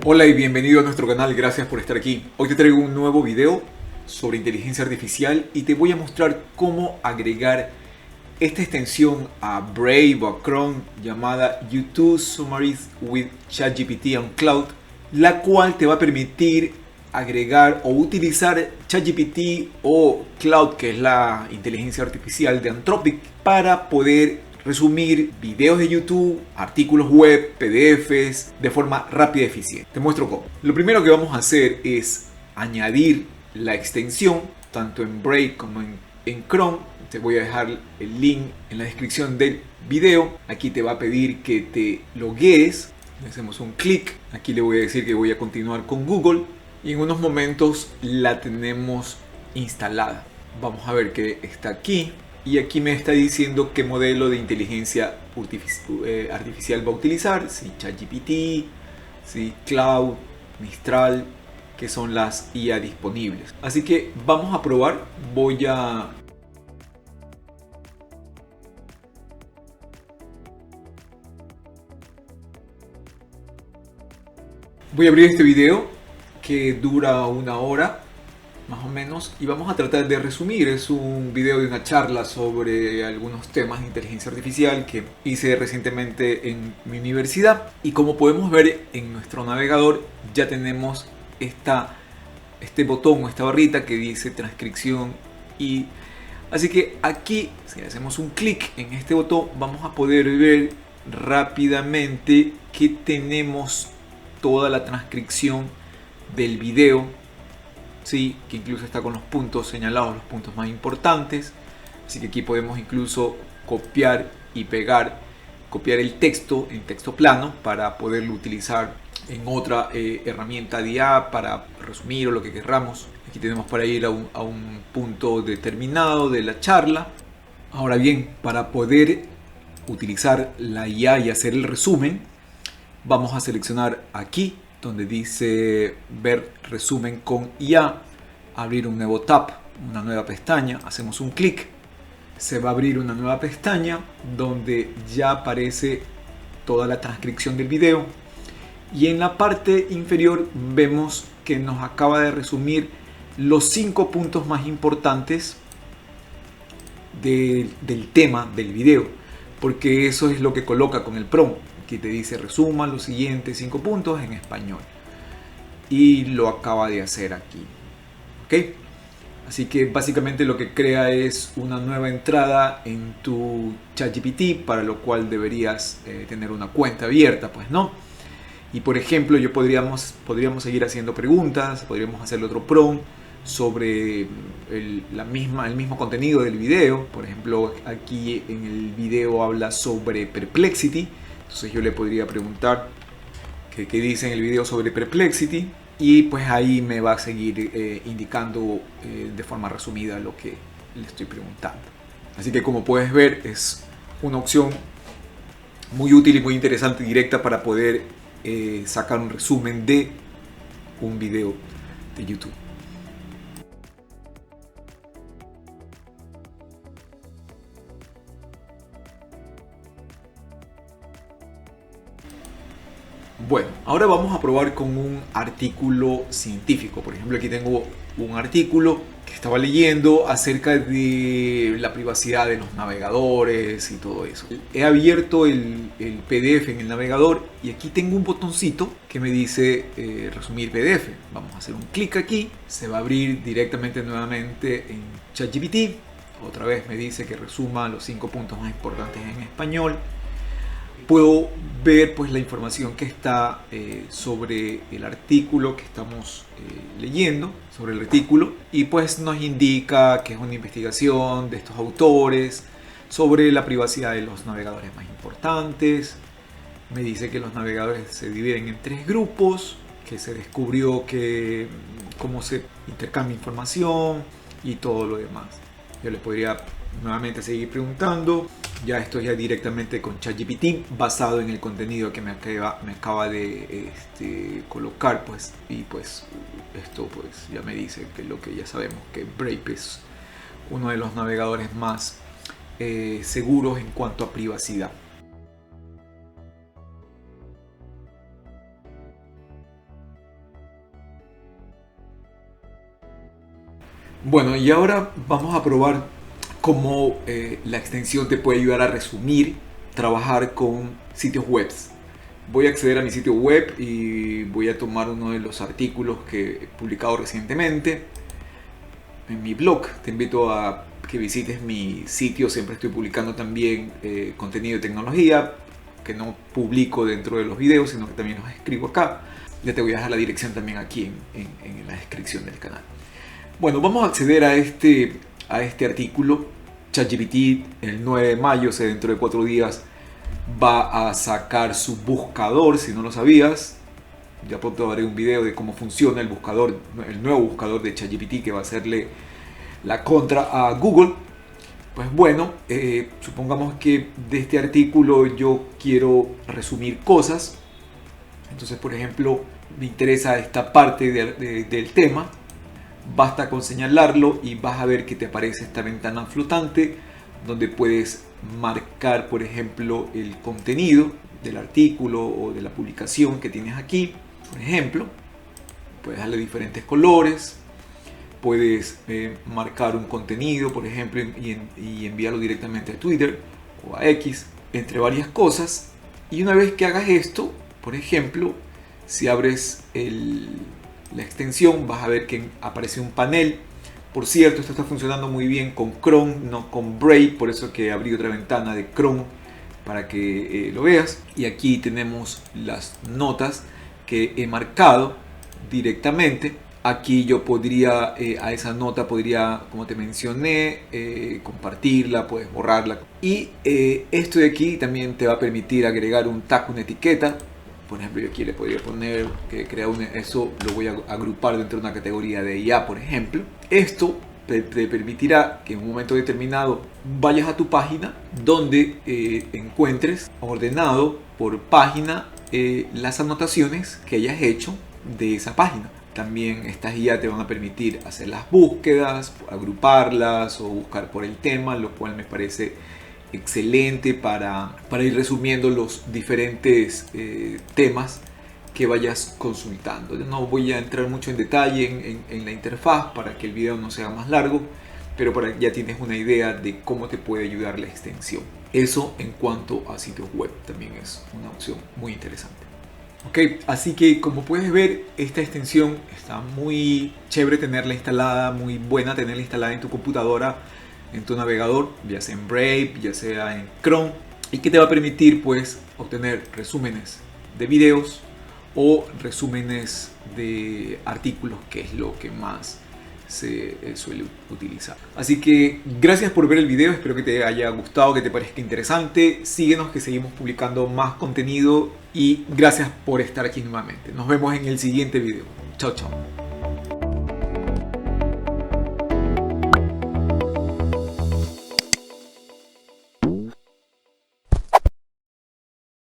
Hola y bienvenido a nuestro canal, gracias por estar aquí. Hoy te traigo un nuevo video sobre inteligencia artificial y te voy a mostrar cómo agregar esta extensión a Brave o a Chrome llamada YouTube Summaries with ChatGPT on Cloud, la cual te va a permitir agregar o utilizar ChatGPT o Cloud, que es la inteligencia artificial de Anthropic, para poder resumir videos de YouTube, artículos web, PDFs de forma rápida y eficiente. Te muestro cómo. Lo primero que vamos a hacer es añadir la extensión tanto en Brave como en Chrome. Te voy a dejar el link en la descripción del video. Aquí te va a pedir que te loguees. Le hacemos un clic. Aquí le voy a decir que voy a continuar con Google y en unos momentos la tenemos instalada. Vamos a ver que está aquí. Y aquí me está diciendo qué modelo de inteligencia artificial va a utilizar, si ChatGPT, si Cloud, Mistral, que son las IA disponibles. Así que vamos a probar. Voy a abrir este video que dura 1 hora más o menos, y vamos a tratar de resumir. Es un video de una charla sobre algunos temas de inteligencia artificial que hice recientemente en mi universidad, y como podemos ver en nuestro navegador ya tenemos este botón o esta barrita que dice transcripción, y así que aquí, si hacemos un clic en este botón, vamos a poder ver rápidamente que tenemos toda la transcripción del video. Sí, que incluso está con los puntos señalados, los puntos más importantes. Así que aquí podemos incluso copiar y pegar, copiar el texto en texto plano para poderlo utilizar en otra herramienta de IA para resumir o lo que querramos. Aquí tenemos para ir a un punto determinado de la charla. Ahora bien, para poder utilizar la IA y hacer el resumen, vamos a seleccionar aquí donde dice ver resumen con IA, abrir un nuevo tab, una nueva pestaña, hacemos un clic, se va a abrir una nueva pestaña donde ya aparece toda la transcripción del video, y en la parte inferior vemos que nos acaba de resumir los 5 puntos más importantes del tema del video, porque eso es lo que coloca con el prompt. Aquí te dice resuma los siguientes 5 puntos en español, y lo acaba de hacer aquí. ¿Ok? Así que básicamente lo que crea es una nueva entrada en tu ChatGPT, para lo cual deberías tener una cuenta abierta, pues, ¿no? Y por ejemplo, podríamos seguir haciendo preguntas, podríamos hacerle otro prompt sobre el mismo contenido del video. Por ejemplo, aquí en el video habla sobre Perplexity. Entonces yo le podría preguntar qué dice en el video sobre Perplexity, y pues ahí me va a seguir indicando de forma resumida lo que le estoy preguntando. Así que, como puedes ver, es una opción muy útil y muy interesante, directa, para poder sacar un resumen de un video de YouTube. Bueno, ahora vamos a probar con un artículo científico. Por ejemplo, aquí tengo un artículo que estaba leyendo acerca de la privacidad de los navegadores y todo eso. He abierto el PDF en el navegador y aquí tengo un botoncito que me dice resumir PDF. Vamos a hacer un clic aquí, se va a abrir directamente nuevamente en ChatGPT. Otra vez me dice que resuma los 5 puntos más importantes en español. Puedo ver pues la información que está sobre el artículo que estamos leyendo, sobre el artículo, y pues nos indica que es una investigación de estos autores sobre la privacidad de los navegadores más importantes. Me dice que los navegadores se dividen en 3 grupos, que se descubrió que cómo se intercambia información y todo lo demás. Yo le podría nuevamente seguir preguntando. Ya esto ya directamente con ChatGPT, basado en el contenido que me acaba de colocar, pues. Y pues esto pues ya me dice que lo que ya sabemos, que Brave es uno de los navegadores más seguros en cuanto a privacidad. Bueno, y ahora vamos a probar cómo la extensión te puede ayudar a resumir, trabajar con sitios web. Voy a acceder a mi sitio web y voy a tomar uno de los artículos que he publicado recientemente en mi blog. Te invito a que visites mi sitio, siempre estoy publicando también contenido de tecnología que no publico dentro de los videos, sino que también los escribo acá. Ya te voy a dejar la dirección también aquí en la descripción del canal. Bueno, vamos a acceder a este artículo. ChatGPT el 9 de mayo, o sea, dentro de 4 días, va a sacar su buscador, si no lo sabías. Ya pronto haré un video de cómo funciona el buscador, el nuevo buscador de ChatGPT, que va a hacerle la contra a Google. Pues bueno, supongamos que de este artículo yo quiero resumir cosas. Entonces, por ejemplo, me interesa esta parte del tema. Basta con señalarlo y vas a ver que te aparece esta ventana flotante donde puedes marcar, por ejemplo, el contenido del artículo o de la publicación que tienes aquí. Por ejemplo, puedes darle diferentes colores, puedes marcar un contenido, por ejemplo, y enviarlo directamente a Twitter o a X, entre varias cosas. Y una vez que hagas esto, por ejemplo, si abres la extensión, vas a ver que aparece un panel. Por cierto, esto está funcionando muy bien con Chrome, no con Brave, por eso que abrí otra ventana de Chrome para que lo veas. Y aquí tenemos las notas que he marcado directamente. Aquí yo podría, a esa nota podría, como te mencioné, compartirla, puedes borrarla. Y esto de aquí también te va a permitir agregar un tag, una etiqueta. Por ejemplo, yo aquí le podría poner que crea eso, lo voy a agrupar dentro de una categoría de IA, por ejemplo. Esto te permitirá que en un momento determinado vayas a tu página donde encuentres ordenado por página las anotaciones que hayas hecho de esa página. También estas IA te van a permitir hacer las búsquedas, agruparlas o buscar por el tema, lo cual me parece excelente para ir resumiendo los diferentes temas que vayas consultando. Yo no voy a entrar mucho en detalle en la interfaz para que el video no sea más largo, pero ya tienes una idea de cómo te puede ayudar la extensión. Eso en cuanto a sitios web también es una opción muy interesante. Ok, así que como puedes ver, esta extensión está muy chévere tenerla instalada, muy buena tenerla instalada en tu computadora, en tu navegador, ya sea en Brave, ya sea en Chrome, y que te va a permitir pues obtener resúmenes de videos o resúmenes de artículos, que es lo que más se suele utilizar. Así que gracias por ver el video, espero que te haya gustado, que te parezca interesante. Síguenos, que seguimos publicando más contenido, y gracias por estar aquí nuevamente. Nos vemos en el siguiente video. Chao, chao.